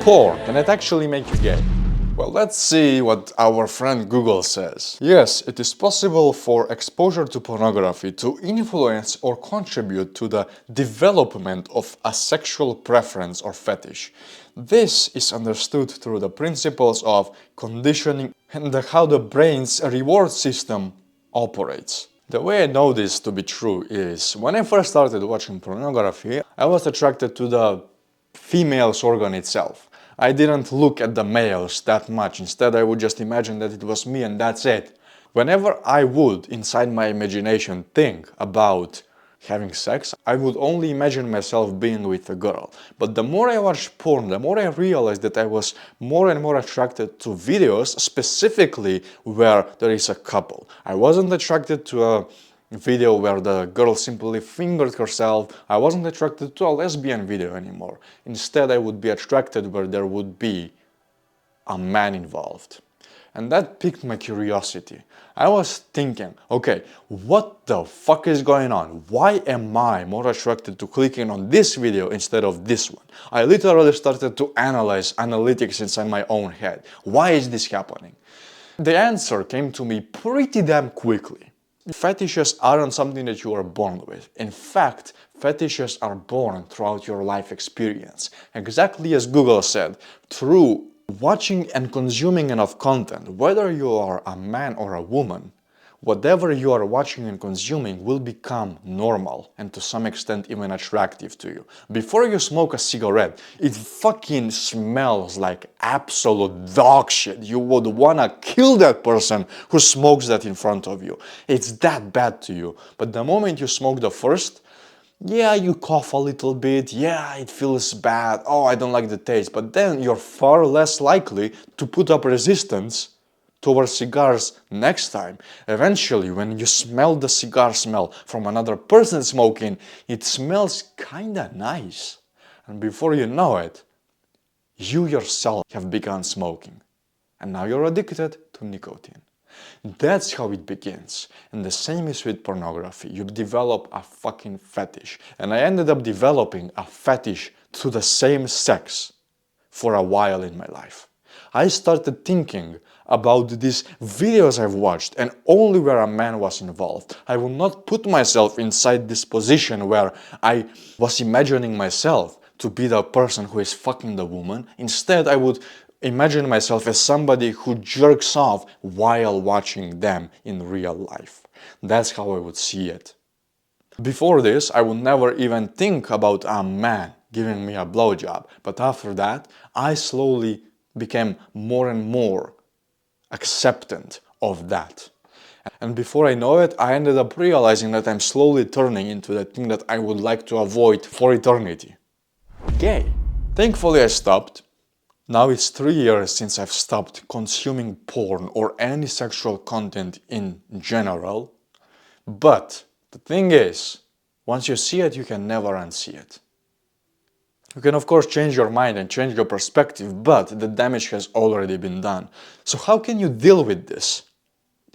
Porn, can it actually make you gay? Well, let's see what our friend Google says. Yes, it is possible for exposure to pornography to influence or contribute to the development of a sexual preference or fetish. This is understood through the principles of conditioning and how the brain's reward system operates. The way I know this to be true is when I first started watching pornography, I was attracted to the female's organ itself. I didn't look at the males that much, instead I would just imagine that it was me and that's it. Whenever I would, inside my imagination, think about having sex, I would only imagine myself being with a girl. But the more I watched porn, the more I realized that I was more and more attracted to videos, specifically where there is a couple. I wasn't attracted to a video where the girl simply fingered herself. I wasn't attracted to a lesbian video anymore. Instead, I would be attracted where there would be a man involved. And that piqued my curiosity. I was thinking, okay, what the fuck is going on? Why am I more attracted to clicking on this video instead of this one? I literally started to analyze analytics inside my own head. Why is this happening? The answer came to me pretty damn quickly. Fetishes aren't something that you are born with. In fact, fetishes are born throughout your life experience. Exactly as Google said, through watching and consuming enough content, whether you are a man or a woman, whatever you are watching and consuming will become normal and to some extent even attractive to you. Before you smoke a cigarette, it fucking smells like absolute dog shit. You would wanna kill that person who smokes that in front of you. It's that bad to you. But the moment you smoke the first, yeah, you cough a little bit, yeah, it feels bad, oh, I don't like the taste, but then you're far less likely to put up resistance towards cigars next time. Eventually, when you smell the cigar smell from another person smoking, it smells kinda nice. And before you know it, you yourself have begun smoking. And now you're addicted to nicotine. That's how it begins. And the same is with pornography. You develop a fucking fetish. And I ended up developing a fetish to the same sex for a while in my life. I started thinking about these videos I've watched and only where a man was involved. I will not put myself inside this position where I was imagining myself to be the person who is fucking the woman. Instead, I would imagine myself as somebody who jerks off while watching them in real life. That's how I would see it. Before this, I would never even think about a man giving me a blowjob, but after that, I slowly became more and more acceptant of that. And before I know it, I ended up realizing that I'm slowly turning into the thing that I would like to avoid for eternity. Gay. Thankfully I stopped. Now it's 3 years since I've stopped consuming porn or any sexual content in general. But the thing is, once you see it, you can never unsee it. You can of course change your mind and change your perspective, but the damage has already been done. So how can you deal with this?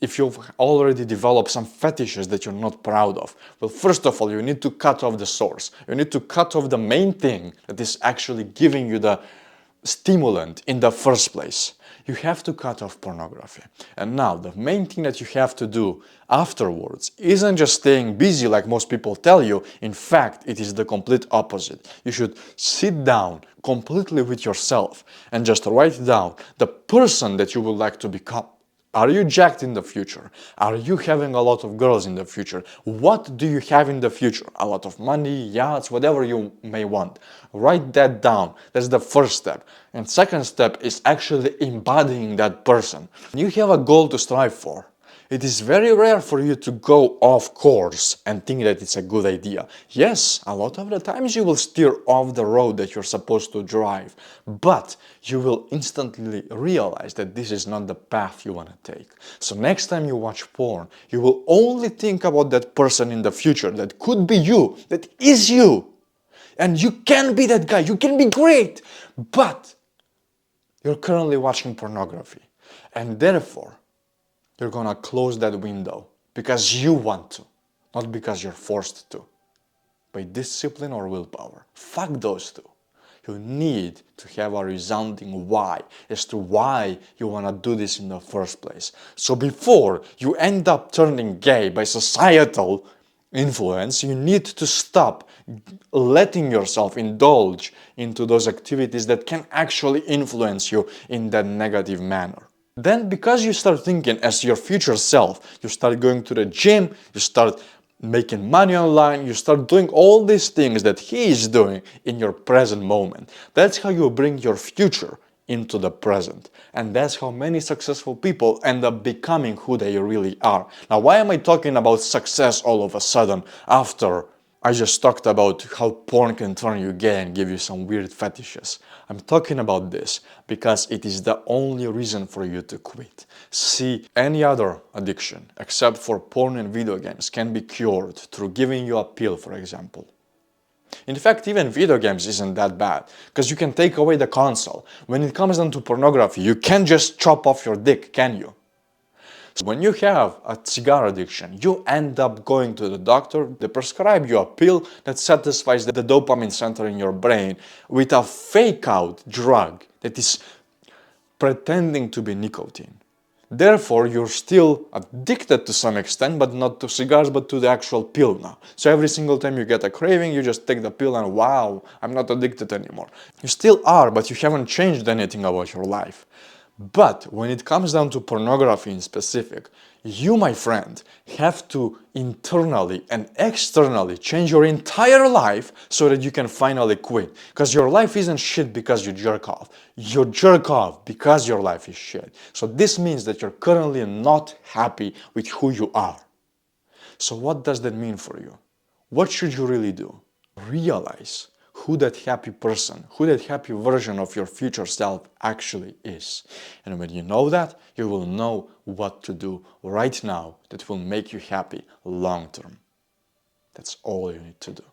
If you've already developed some fetishes that you're not proud of? Well, first of all, you need to cut off the source. You need to cut off the main thing that is actually giving you the stimulant in the first place. You have to cut off pornography. And now, the main thing that you have to do afterwards isn't just staying busy like most people tell you. In fact, it is the complete opposite. You should sit down completely with yourself and just write down the person that you would like to become. Are you jacked in the future? Are you having a lot of girls in the future? What do you have in the future? A lot of money, yachts, whatever you may want. Write that down. That's the first step. And second step is actually embodying that person. You have a goal to strive for. It is very rare for you to go off course and think that it's a good idea. Yes, a lot of the times you will steer off the road that you're supposed to drive, but you will instantly realize that this is not the path you want to take. So next time you watch porn, you will only think about that person in the future that could be you, that is you. And you can be that guy, you can be great, but you're currently watching pornography. And therefore, you're gonna close that window because you want to, not because you're forced to. By discipline or willpower. Fuck those two. You need to have a resounding why as to why you want to do this in the first place. So before you end up turning gay by societal influence, you need to stop letting yourself indulge into those activities that can actually influence you in that negative manner. Then, because you start thinking as your future self, you start going to the gym, you start making money online, you start doing all these things that he is doing in your present moment. That's how you bring your future into the present. And that's how many successful people end up becoming who they really are. Now, why am I talking about success all of a sudden after I just talked about how porn can turn you gay and give you some weird fetishes? I'm talking about this because it is the only reason for you to quit. See, any other addiction except for porn and video games can be cured through giving you a pill, for example. In fact, even video games isn't that bad, because you can take away the console. When it comes down to pornography, you can't just chop off your dick, can you? So when you have a cigar addiction, you end up going to the doctor, they prescribe you a pill that satisfies the dopamine center in your brain with a fake out drug that is pretending to be nicotine. Therefore, you're still addicted to some extent, but not to cigars, but to the actual pill now. So every single time you get a craving, you just take the pill and wow, I'm not addicted anymore. You still are, but you haven't changed anything about your life. But when it comes down to pornography in specific, you, my friend, have to internally and externally change your entire life so that you can finally quit. Because your life isn't shit because you jerk off. You jerk off because your life is shit. So this means that you're currently not happy with who you are. So what does that mean for you? What should you really do? Realize who that happy person, who that happy version of your future self actually is. And when you know that, you will know what to do right now that will make you happy long term. That's all you need to do.